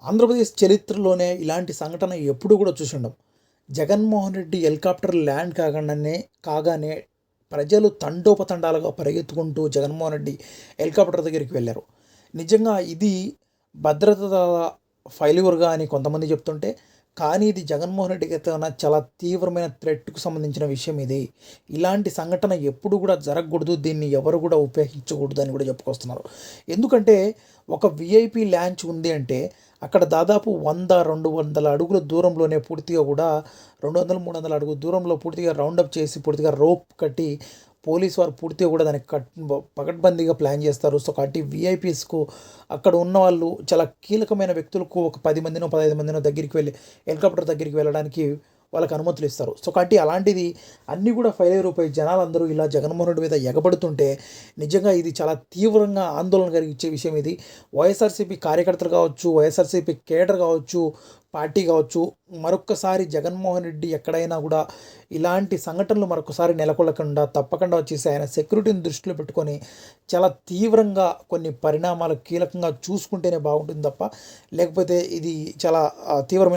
ఆంధ్రప్రదేశ్ చరిత్రలోనే ఇలాంటి సంఘటన ఎప్పుడు కూడా చూసుండం. జగన్మోహన్ రెడ్డి హెలికాప్టర్ ల్యాండ్ కాగానే ప్రజలు తండోపతండాలుగా పరిగెత్తుకుంటూ జగన్మోహన్ రెడ్డి హెలికాప్టర్ దగ్గరికి వెళ్ళారు. నిజంగా ఇది భద్రత ఫెయిల్యూర్‌గా అని కొంతమంది చెప్తుంటే, కానీ ఇది జగన్మోహన్ రెడ్డికి అయితే చాలా తీవ్రమైన థ్రెట్‌కు సంబంధించిన విషయం ఇది. ఇలాంటి సంఘటన ఎప్పుడు కూడా జరగకూడదు. దీన్ని ఎవరు కూడా ఉపేక్షించకూడదు అని కూడా చెప్పుకొస్తున్నారు. ఎందుకంటే ఒక వీఐపీ లాంచ్ ఉంది అంటే అక్కడ దాదాపు 100, 200 అడుగుల దూరంలోనే పూర్తిగా కూడా 200, 300 అడుగుల దూరంలో పూర్తిగా రౌండప్ చేసి పూర్తిగా రోప్ కట్టి పోలీస్ వారు పూర్తిగా కూడా దానికి పకడ్బందీగా ప్లాన్ చేస్తారు. సో కాబట్టి వీఐపీస్‌కు అక్కడ ఉన్నవాళ్ళు చాలా కీలకమైన వ్యక్తులకు ఒక 10 మందినో, 15 మందినో దగ్గరికి వెళ్ళి హెలికాప్టర్ దగ్గరికి వెళ్ళడానికి వాళ్ళకి అనుమతులు ఇస్తారు. సో కాబట్టి అలాంటిది అన్నీ కూడా ఫెయిల్యూర్ అయిపోయి జనాలందరూ ఇలా జగన్మోహన్ రెడ్డి మీద ఎగబడుతుంటే నిజంగా ఇది చాలా తీవ్రంగా ఆందోళన కలిగించే విషయం ఇది. వైఎస్ఆర్‌సీపీ కార్యకర్తలు కావచ్చు, వైఎస్ఆర్‌సీపీ కేడర్ కావచ్చు, పార్టీ కావచ్చు, మరొక్కసారి జగన్మోహన్ రెడ్డి ఎక్కడైనా కూడా ఇలాంటి సంఘటనలు మరొకసారి నెలకొల్లకుండా తప్పకుండా వచ్చేసి ఆయన సెక్యూరిటీని దృష్టిలో పెట్టుకొని చాలా తీవ్రంగా కొన్ని పరిణామాలు కీలకంగా చూసుకుంటేనే బాగుంటుంది తప్ప లేకపోతే ఇది చాలా తీవ్రమైన